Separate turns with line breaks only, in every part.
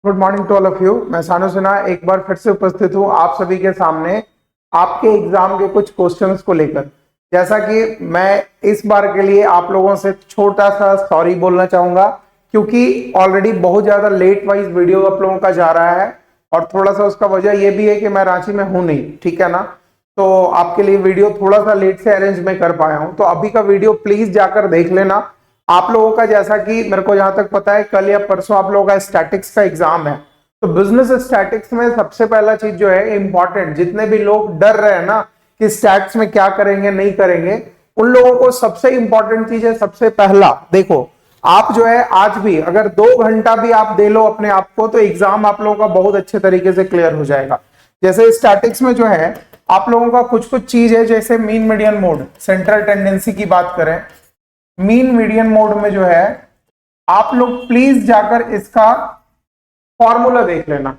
Good morning to all of you. मैं सानू सिन्हा एक बार फिर से उपस्थित हूँ आप सभी के सामने आपके एग्जाम के कुछ क्वेश्चंस को लेकर। जैसा कि मैं इस बार के लिए आप लोगों से छोटा सा सॉरी बोलना चाहूंगा, क्योंकि ऑलरेडी बहुत ज्यादा लेट वाइज वीडियो आप लोगों का जा रहा है और थोड़ा सा उसका वजह यह भी है कि मैं रांची में हूं नहीं, ठीक है ना। तो आपके लिए वीडियो थोड़ा सा लेट से अरेंज में कर पाया हूं, तो अभी का वीडियो प्लीज जाकर देख लेना आप लोगों का। जैसा कि मेरे को जहां तक पता है कल या परसों आप लोगों का स्टैटिक्स का एग्जाम है, तो बिजनेस स्टैटिक्स में सबसे पहला चीज जो है इंपॉर्टेंट, जितने भी लोग डर रहे हैं ना कि स्टैट्स में क्या करेंगे नहीं करेंगे, उन लोगों को सबसे इंपॉर्टेंट चीज है, सबसे पहला देखो, आप जो है आज भी अगर 2 घंटा भी आप दे लो अपने आप को, तो एग्जाम आप लोगों का बहुत अच्छे तरीके से क्लियर हो जाएगा। जैसे स्टैटिक्स में जो है आप लोगों का कुछ कुछ चीज है, जैसे mean median mode, central tendency की बात करें, मीन मीडियन मोड में जो है आप लोग प्लीज जाकर इसका फॉर्मूला देख लेना।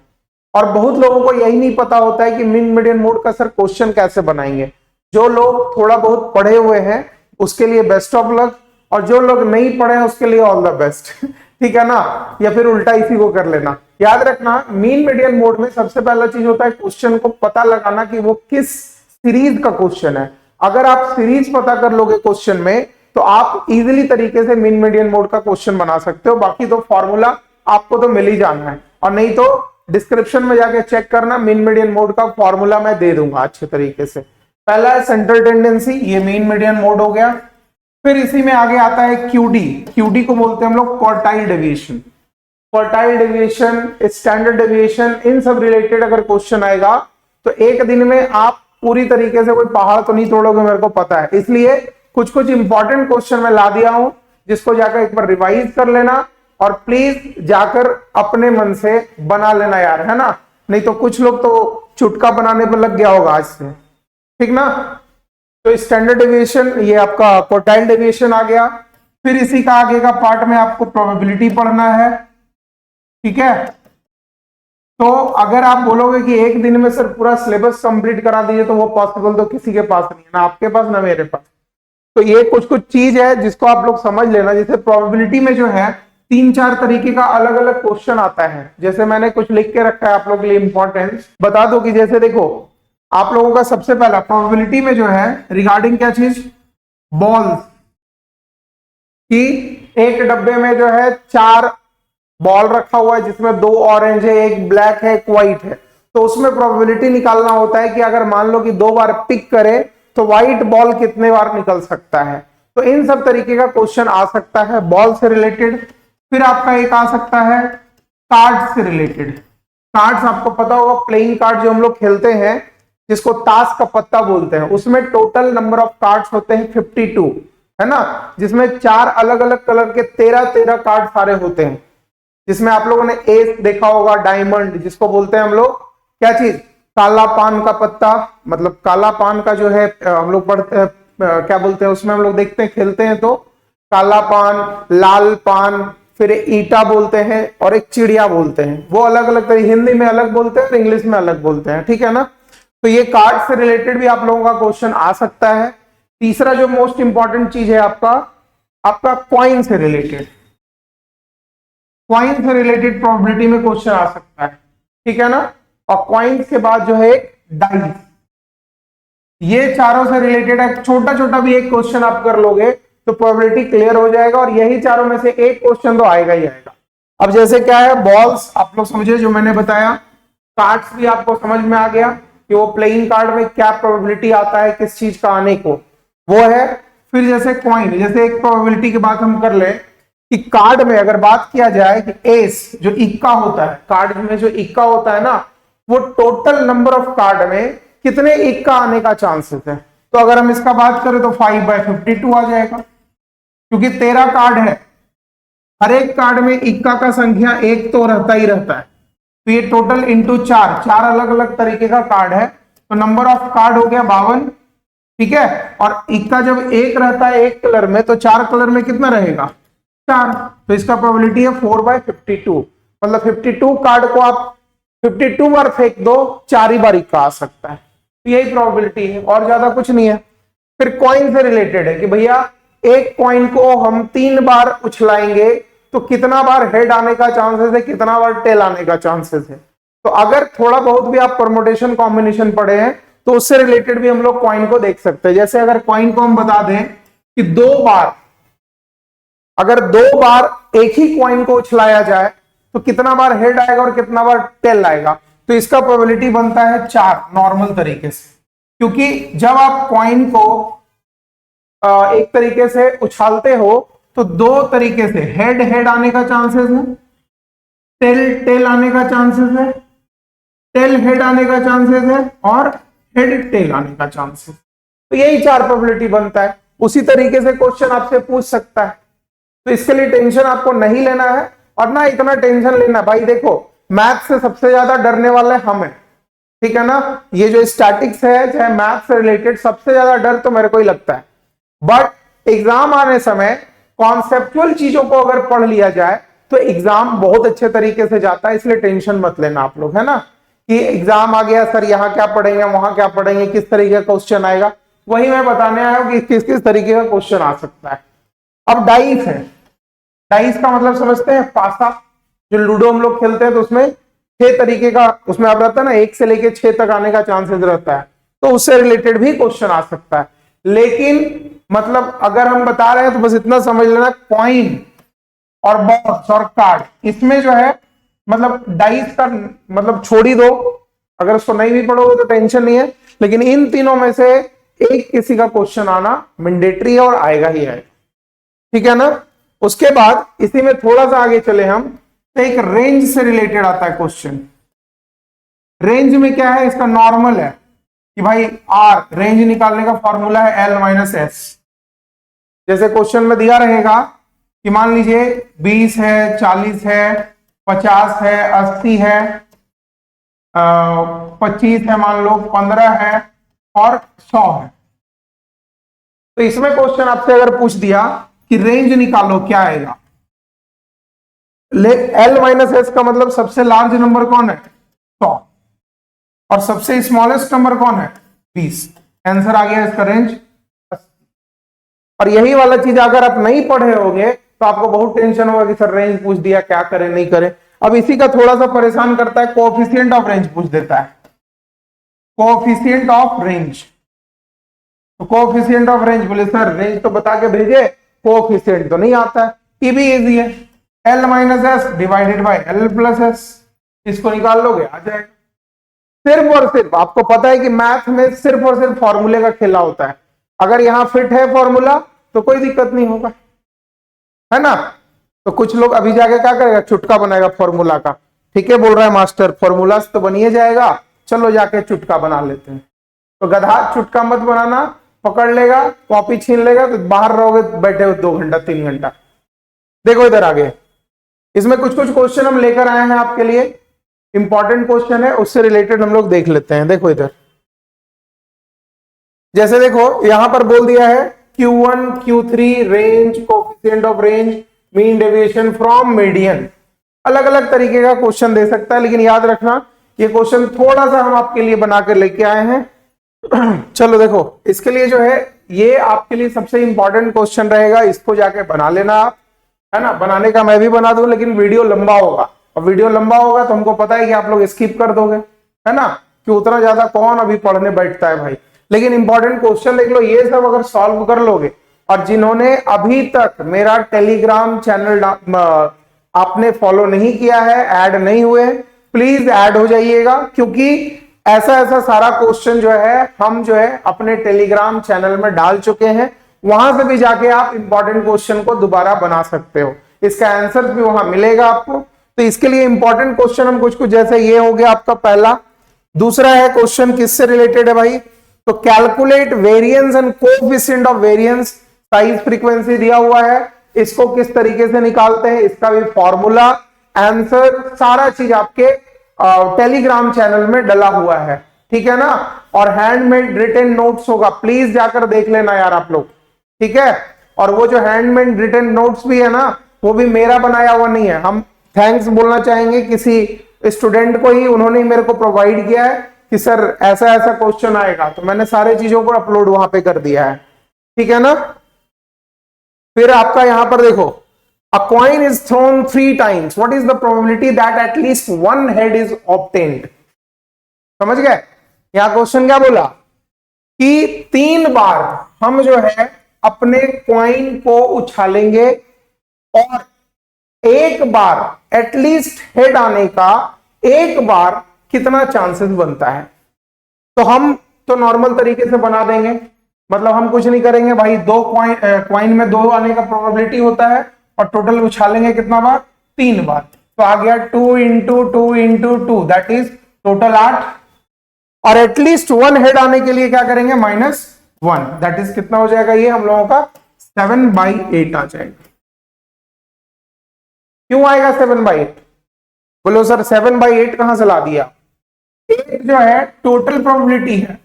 और बहुत लोगों को यही नहीं पता होता है कि मीन मीडियन मोड का सर क्वेश्चन कैसे बनाएंगे। जो लोग थोड़ा बहुत पढ़े हुए हैं उसके लिए बेस्ट ऑफ लक, और जो लोग नहीं पढ़े हैं उसके लिए ऑल द बेस्ट ठीक है ना, या फिर उल्टा इसी को कर लेना। याद रखना, मीन मीडियन मोड में सबसे पहला चीज होता है क्वेश्चन को पता लगाना कि वो किस सीरीज का क्वेश्चन है। अगर आप सीरीज पता कर लोगे क्वेश्चन में, तो आप इजीली तरीके से मीन मीडियन मोड का क्वेश्चन बना सकते हो। बाकी तो फॉर्मूला आपको तो मिल ही जाना है, और नहीं तो डिस्क्रिप्शन में जाके चेक करना, मीन मीडियन मोड का फॉर्मूला मैं दे दूंगा अच्छे तरीके से। पहला है सेंट्रल टेंडेंसी, ये मीन मीडियन मोड हो गया। फिर इसी में आगे आता है क्यूडी। क्यूडी को बोलते हैं हम लोग quartile deviation. Quartile deviation, standard deviation, इन सब रिलेटेड अगर क्वेश्चन आएगा तो एक दिन में आप पूरी तरीके से कोई पहाड़ तो नहीं तोड़ोगे, मेरे को पता है। इसलिए कुछ कुछ इंपॉर्टेंट क्वेश्चन मैं ला दिया हूं, जिसको जाकर एक बार रिवाइज कर लेना, और प्लीज जाकर अपने मन से बना लेना यार, है ना। नहीं तो कुछ लोग तो चुटका बनाने पर लग गया होगा आज से, ठीक ना। तो स्टैंडर्ड डेविएशन, ये आपका क्वार्टाइल डेविएशन आ गया। फिर इसी का आगे का पार्ट में आपको प्रोबेबिलिटी पढ़ना है, ठीक है। तो अगर आप बोलोगे कि एक दिन में सर पूरा सिलेबस कंप्लीट करा दीजिए, तो वो पॉसिबल तो किसी के पास नहीं है, ना आपके पास ना मेरे पास। तो ये कुछ कुछ चीज है जिसको आप लोग समझ लेना। जैसे प्रोबेबिलिटी में जो है 3-4 तरीके का अलग अलग क्वेश्चन आता है। जैसे मैंने कुछ लिख के रखा है आप लोगों के लिए इंपॉर्टेंस बता दो कि जैसे देखो, आप लोगों का सबसे पहला प्रोबेबिलिटी में जो है रिगार्डिंग क्या चीज, बॉल्स की, एक डब्बे में जो है 4 बॉल रखा हुआ है, जिसमें 2 ऑरेंज है, एक ब्लैक है, एक व्हाइट है। तो उसमें प्रोबेबिलिटी निकालना होता है कि अगर मान लो कि 2 बार पिक करे तो व्हाइट बॉल कितने बार निकल सकता है। तो इन सब तरीके का क्वेश्चन आ सकता है बॉल से रिलेटेड। फिर आपका एक आ सकता है कार्ड से रिलेटेड। कार्ड्स आपको पता होगा, प्लेइंग कार्ड जो हम लोग खेलते हैं, जिसको ताश का पत्ता बोलते हैं, उसमें टोटल नंबर ऑफ कार्ड्स होते हैं 52, है ना। जिसमें 4 अलग अलग कलर के 13 कार्ड सारे होते हैं। जिसमें आप लोगों ने एस देखा होगा, डायमंड जिसको बोलते हैं हम लोग, क्या चीज, काला पान का पत्ता, मतलब काला पान का जो है हम लोग पढ़ते हैं, क्या बोलते हैं उसमें हम लोग देखते हैं खेलते हैं, तो काला पान, लाल पान, फिर ईटा बोलते हैं, और एक चिड़िया बोलते हैं। वो अलग अलग तरीके, हिंदी में अलग बोलते हैं और इंग्लिश में अलग बोलते हैं, ठीक है ना। तो ये कार्ड से रिलेटेड भी आप लोगों का क्वेश्चन आ सकता है। तीसरा जो मोस्ट इंपॉर्टेंट चीज है आपका कॉइन से रिलेटेड। कॉइन से रिलेटेड प्रोबेबिलिटी में क्वेश्चन आ सकता है, ठीक है ना। और कॉइन्स के बाद जो है डाइस, ये चारों से रिलेटेड है। छोटा छोटा भी एक क्वेश्चन आप कर लोगे तो प्रोबेबिलिटी क्लियर हो जाएगा, और यही चारों में से एक क्वेश्चन तो आएगा ही आएगा। अब जैसे क्या है, बॉल्स आप लोग समझे जो मैंने बताया, कार्ड्स भी आपको समझ में आ गया कि वो प्लेइंग कार्ड में क्या प्रोबेबिलिटी आता है किस चीज का आने को, वो है। फिर जैसे कॉइन, जैसे एक प्रोबेबिलिटी की बात हम कर ले कि कार्ड में अगर बात किया जाए कि एस जो इक्का होता है, कार्ड में जो इक्का होता है ना, वो टोटल नंबर ऑफ कार्ड में कितने इक्का आने का चांसेस है। तो अगर हम इसका बात करें तो 5/52 आ जाएगा, क्योंकि 13 कार्ड है, हर एक कार्ड में इक्का का संख्या 1 तो रहता ही रहता है। तो ये टोटल इंटू 4 अलग अलग तरीके का कार्ड है, तो नंबर ऑफ कार्ड हो गया 52, ठीक है। और इक्का जब 1 रहता है एक कलर में, तो 4 कलर में कितना रहेगा, 4। तो इसका प्रोबेबिलिटी है 4/52, मतलब 52 कार्ड को आप 52 बार फेंक दो, 4 ही बार इक्का आ सकता है। तो यही प्रोबेबिलिटी है, और ज्यादा कुछ नहीं है। फिर कॉइन से रिलेटेड है कि भैया एक कॉइन को हम 3 बार उछलाएंगे तो कितना बार हेड आने का चांसेस है, कितना बार टेल आने का चांसेस है। तो अगर थोड़ा बहुत भी आप परमुटेशन कॉम्बिनेशन पढ़े हैं तो उससे रिलेटेड भी हम लोग कॉइन को देख सकते हैं। जैसे अगर कॉइन को हम बता दें कि अगर दो बार एक ही कॉइन को उछलाया जाए तो कितना बार हेड आएगा और कितना बार टेल आएगा, तो इसका प्रोबेबिलिटी बनता है 4 नॉर्मल तरीके से। क्योंकि जब आप कॉइन को एक तरीके से उछालते हो तो दो तरीके से हेड हेड आने का चांसेस है, टेल टेल आने का चांसेस है, टेल हेड आने का चांसेस है और हेड टेल आने का चांसेस। तो यही 4 प्रोबेबिलिटी बनता है। उसी तरीके से क्वेश्चन आपसे पूछ सकता है, तो इसके लिए टेंशन आपको नहीं लेना है और ना इतना टेंशन लेना। भाई देखो, मैथ से सबसे ज्यादा डरने वाले हम हैं, ठीक है ना। ये जो स्टैटिक्स है चाहे मैथ से रिलेटेड, सबसे ज्यादा डर तो मेरे को ही लगता है। बट एग्जाम आने समय कॉन्सेप्चुअल चीजों को अगर पढ़ लिया जाए तो एग्जाम बहुत अच्छे तरीके से जाता है। इसलिए टेंशन मत लेना आप लोग, है ना, कि एग्जाम आ गया सर, यहाँ क्या पढ़ेंगे वहां क्या पढ़ेंगे, किस तरीके का क्वेश्चन आएगा। वही मैं बताने आया हूं कि किस किस तरीके का क्वेश्चन आ सकता है। अब डाइस है, डाइस का मतलब समझते हैं, पासा। जो लूडो हम लोग खेलते हैं तो उसमें 6 तरीके का उसमें आप रहता है ना, 1 से लेके 6 तक आने का चांसेस रहता है, तो उससे रिलेटेड भी क्वेश्चन आ सकता है। लेकिन मतलब अगर हम बता रहे हैं तो बस इतना समझ लेना, कॉइन और बॉक्स और कार्ड, इसमें जो है मतलब डाइस का मतलब छोड़ ही दो। अगर उसको नहीं भी पढ़ोगे तो टेंशन नहीं है, लेकिन इन तीनों में से एक किसी का क्वेश्चन आना मैंडेटरी है और आएगा ही आएगा, ठीक है ना। उसके बाद इसी में थोड़ा सा आगे चले हम, तो एक रेंज से रिलेटेड आता है क्वेश्चन। रेंज में क्या है, इसका नॉर्मल है कि भाई आर, रेंज निकालने का फॉर्मूला है L माइनस एस। जैसे क्वेश्चन में दिया रहेगा कि मान लीजिए 20 है, 40 है, 50 है, 80 है, 25 है, मान लो 15 है और 100 है। तो इसमें क्वेश्चन आपसे अगर पूछ दिया कि रेंज निकालो, क्या आएगा। L माइनस एस का मतलब सबसे लार्ज नंबर कौन है, 100, और सबसे स्मॉलेस्ट नंबर कौन है, 20। आंसर आ गया इसका रेंज 80। और यही वाला चीज अगर आप नहीं पढ़े होंगे तो आपको बहुत टेंशन होगा कि सर रेंज पूछ दिया, क्या करें नहीं करें। अब इसी का थोड़ा सा परेशान करता है, कोएफिशिएंट ऑफ रेंज पूछ देता है, कोएफिशिएंट ऑफ रेंज। तो कोएफिशिएंट ऑफ रेंज, बोले सर रेंज तो बता के भेजे, कोएफिशिएंट तो नहीं आता है। ये भी इजी है, L minus S divided by L plus S, इसको निकाल लोगे आ जाएगा। सिर्फ और सिर्फ आपको पता है कि मैथ में सिर्फ और सिर्फ फॉर्मूले का खेला होता है। अगर यहां फिट है फॉर्मूला तो कोई दिक्कत नहीं होगा, है ना। तो कुछ लोग अभी जाके क्या करेगा, चुटका बनाएगा फॉर्मूला का। ठीक है, बोल रहा है मास्टर फॉर्मूला तो बनिए जाएगा, चलो जाके चुटका बना लेते हैं। तो गधा चुटका मत बनाना, पकड़ लेगा, कॉपी छीन लेगा, तो बाहर रहोगे बैठे हो 2 घंटा 3 घंटा। देखो इधर आगे, इसमें कुछ कुछ क्वेश्चन हम लेकर आए हैं आपके लिए, इंपॉर्टेंट क्वेश्चन है, उससे रिलेटेड हम लोग देख लेते हैं। देखो इधर, जैसे देखो यहां पर बोल दिया है Q1 Q3 range, coefficient of range, mean deviation from median. अलग अलग तरीके का क्वेश्चन दे सकता है, लेकिन याद रखना ये क्वेश्चन थोड़ा सा हम आपके लिए बनाकर लेके आए हैं। चलो देखो, इसके लिए जो है ये आपके लिए सबसे इंपॉर्टेंट क्वेश्चन रहेगा, इसको जाके बना लेना आप, है ना। बनाने का मैं भी बना दूं, लेकिन वीडियो लंबा होगा, और वीडियो लंबा होगा तो हमको पता है कि आप लोग स्किप कर दोगे, है ना, कि उतना ज्यादा कौन अभी पढ़ने बैठता है भाई। लेकिन इंपॉर्टेंट क्वेश्चन देख लो, ये सब अगर सॉल्व कर लोगे, और जिन्होंने अभी तक मेरा टेलीग्राम चैनल आपने फॉलो नहीं किया है, ऐड नहीं हुए, प्लीज ऐड हो जाइएगा, क्योंकि ऐसा ऐसा सारा क्वेश्चन जो है हम जो है अपने टेलीग्राम चैनल में डाल चुके हैं। वहां से भी जाके आप इंपॉर्टेंट क्वेश्चन को दोबारा बना सकते हो, इसका आंसर भी वहां मिलेगा आपको। तो इसके लिए इंपॉर्टेंट क्वेश्चन हम कुछ कुछ, जैसे ये हो गया आपका पहला। दूसरा है क्वेश्चन किससे रिलेटेड है भाई, तो calculate variance and coefficient of variance, size frequency दिया हुआ है, इसको किस तरीके से निकालते हैं, इसका भी फॉर्मूला, आंसर, सारा चीज आपके टेलीग्राम चैनल में डला हुआ है, ठीक है ना। और हैंडमेड रिटन नोट्स होगा, प्लीज जाकर देख लेना यार आप लोग, ठीक है। और वो जो हैंडमेड रिटन नोट्स भी है ना, वो भी मेरा बनाया हुआ नहीं है, हम थैंक्स बोलना चाहेंगे किसी स्टूडेंट को ही, उन्होंने मेरे को प्रोवाइड किया है कि सर ऐसा ऐसा क्वेश्चन आएगा, तो मैंने सारे चीजों को अपलोड वहां पे कर दिया है, ठीक है ना। फिर आपका यहां पर देखो A coin is thrown 3 times. What is the probability that at least one head is obtained? समझ गए? यहां क्वेश्चन क्या बोला कि 3 बार हम जो है अपने कॉइन को उछालेंगे और एक बार एटलीस्ट हेड आने का एक बार कितना चांसेस बनता है। तो हम तो नॉर्मल तरीके से बना देंगे, मतलब हम कुछ नहीं करेंगे भाई, दो कॉइन में 2 आने का प्रोबेबिलिटी होता है और टोटल उछालेंगे कितना बार, 3 बार। तो आ गया 2 into 2 into 2 that is total 8, और एटलीस्ट 1 हेड आने के लिए क्या करेंगे, -1 दैट इज कितना हो जाएगा, ये हम लोगों का 7/8 आ जाएगा। क्यों आएगा 7/8? बोलो सर 7/8 कहां से ला दिया? एक जो है टोटल प्रोबेबिलिटी है,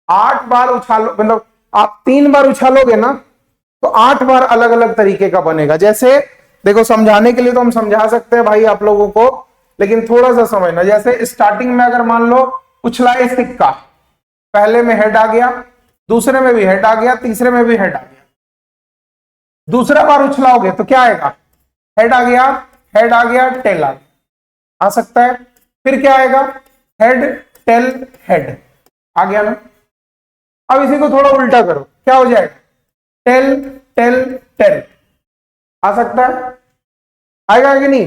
8 बार उछालो, मतलब आप 3 बार उछालोगे ना तो 8 बार अलग अलग तरीके का बनेगा। जैसे देखो, समझाने के लिए तो हम समझा सकते हैं भाई आप लोगों को, लेकिन थोड़ा सा समझना। जैसे स्टार्टिंग में अगर मान लो उछलाए सिक्का, पहले में हेड आ गया, दूसरे में भी हेड आ गया, तीसरे में भी हेड आ गया, दूसरा बार उछलाओगे तो क्या आएगा, हेड आ गया, हेड आ गया, टेल आ सकता है। फिर क्या आएगा, हेड टेल हेड आ गया ना। अब इसी को थोड़ा उल्टा करो, क्या हो जाएगा, टेल टेल टेल आ सकता है, आएगा कि नहीं?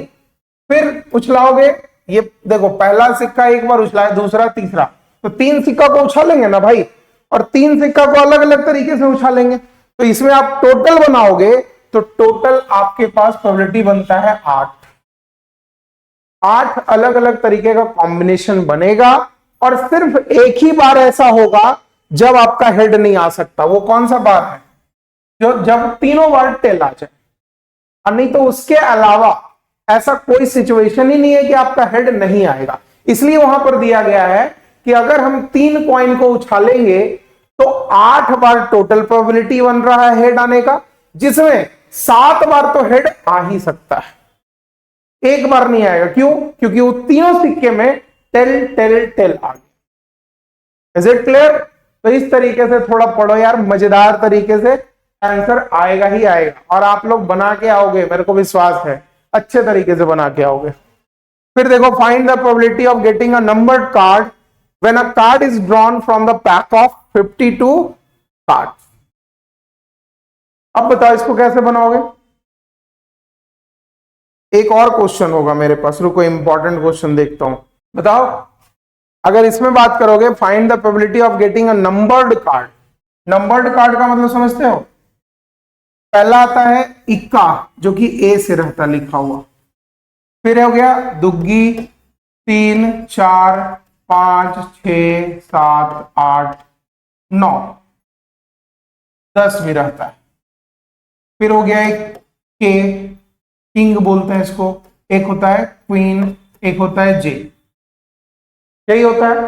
फिर उछलाओगे, ये देखो पहला सिक्का एक बार उछला है, दूसरा तीसरा, तो 3 सिक्का को उछालेंगे ना भाई, और 3 सिक्का को अलग अलग तरीके से उछालेंगे। तो इसमें आप टोटल बनाओगे तो टोटल आपके पास प्रोबेबिलिटी बनता है 8 अलग अलग तरीके का कॉम्बिनेशन बनेगा, और सिर्फ एक ही बार ऐसा होगा जब आपका हेड नहीं आ सकता। वो कौन सा बार है, जो जब तीनों बार टेल आ जाए, और नहीं तो उसके अलावा ऐसा कोई सिचुएशन ही नहीं है कि आपका हेड नहीं आएगा। इसलिए वहां पर दिया गया है कि अगर हम 3 कॉइन को उछालेंगे तो 8 बार टोटल प्रोबेबिलिटी बन रहा है हेड आने का, जिसमें 7 बार तो हेड आ ही सकता है, एक बार नहीं आएगा। क्यों? क्योंकि वो तीनों सिक्के में टेल टेल टेल आ गया। Is it clear? तो इस तरीके से थोड़ा पढ़ो यार, मजेदार तरीके से आंसर आएगा ही आएगा, और आप लोग बना के आओगे, मेरे को विश्वास है अच्छे तरीके से बना के आओगे। फिर देखो, find the probability of getting a numbered card when a card is drawn from the pack of 52 cards. अब बताओ इसको कैसे बनाओगे। एक और क्वेश्चन होगा मेरे पास, रुको इंपॉर्टेंट क्वेश्चन देखता हूं। बताओ, अगर इसमें बात करोगे find the probability of getting a numbered card, numbered card का मतलब समझते हो? पहला आता है इक्का, जो कि ए से रहता लिखा हुआ, फिर हो गया दुग्गी 3 4 5 6 7 8 9 10 भी रहता है। फिर हो गया एक के, किंग बोलते हैं इसको, एक होता है क्वीन, एक होता है जे, यही होता है।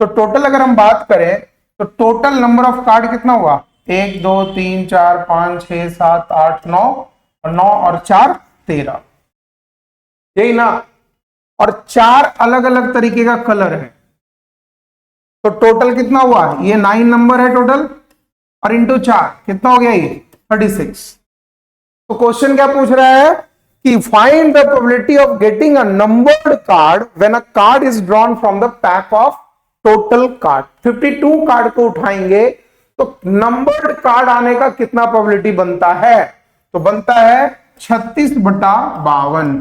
तो टोटल अगर हम बात करें तो टोटल नंबर ऑफ कार्ड कितना हुआ, 1 2 3 4 5 6 7 8 9, और 9 और 4 13, यही ना। और 4 अलग अलग तरीके का कलर है, तो टोटल कितना हुआ, ये 9 नंबर है टोटल, और इंटू 4 कितना हो गया, ये 36। तो क्वेश्चन क्या पूछ रहा है कि find the probability of getting a numbered card when a card is drawn from the pack of total card. 52 card को उठाएंगे तो नंबर्ड कार्ड आने का कितना प्रोबेबिलिटी बनता है, तो बनता है 36/52।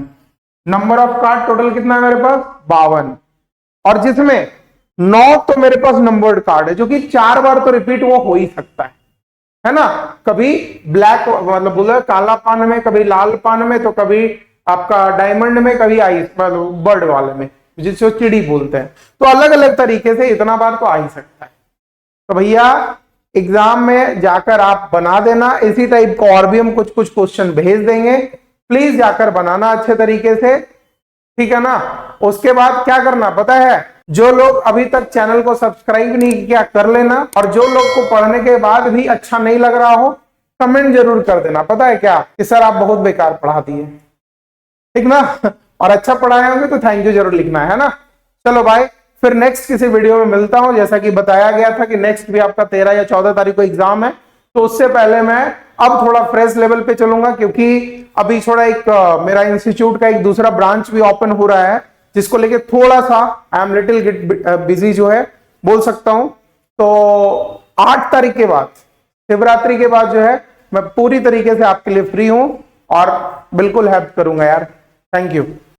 नंबर ऑफ कार्ड टोटल कितना है मेरे पास, 52, और जिसमें 9 तो मेरे पास नंबर्ड कार्ड है, जो कि 4 बार तो रिपीट वो हो ही सकता है ना। कभी ब्लैक मतलब बोला काला पान में, कभी लाल पान में, तो कभी आपका डायमंड में, कभी आइस मतलब बर्ड वाले में, जिसको चिड़ी बोलते हैं। तो अलग अलग तरीके से इतना बार तो आ ही सकता है। तो भैया एग्जाम में जाकर आप बना देना, इसी टाइप को और भी हम कुछ कुछ क्वेश्चन भेज देंगे, प्लीज जाकर बनाना अच्छे तरीके से, ठीक है ना। उसके बाद क्या करना पता है, जो लोग अभी तक चैनल को सब्सक्राइब नहीं किया कर लेना, और जो लोग को पढ़ने के बाद भी अच्छा नहीं लग रहा हो कमेंट जरूर कर देना, पता है क्या, कि सर आप बहुत बेकार पढ़ा दिए, ठीक ना। और अच्छा पढ़ाए होंगे तो थैंक यू जरूर लिखना है ना। चलो भाई, फिर नेक्स्ट किसी वीडियो में मिलता हूं। जैसा कि बताया गया था कि नेक्स्ट भी आपका 13 या 14 तारीख को एग्जाम है, तो उससे पहले मैं अब थोड़ा फ्रेश लेवल पे चलूंगा, क्योंकि अभी थोड़ा एक मेरा इंस्टीट्यूट का एक दूसरा ब्रांच भी ओपन हो रहा है, जिसको लेके थोड़ा सा I am little get busy जो है बोल सकता हूं। तो 8 तारीख के बाद, शिवरात्रि के बाद जो है मैं पूरी तरीके से आपके लिए फ्री हूं और बिल्कुल हेल्प करूंगा यार। Thank you.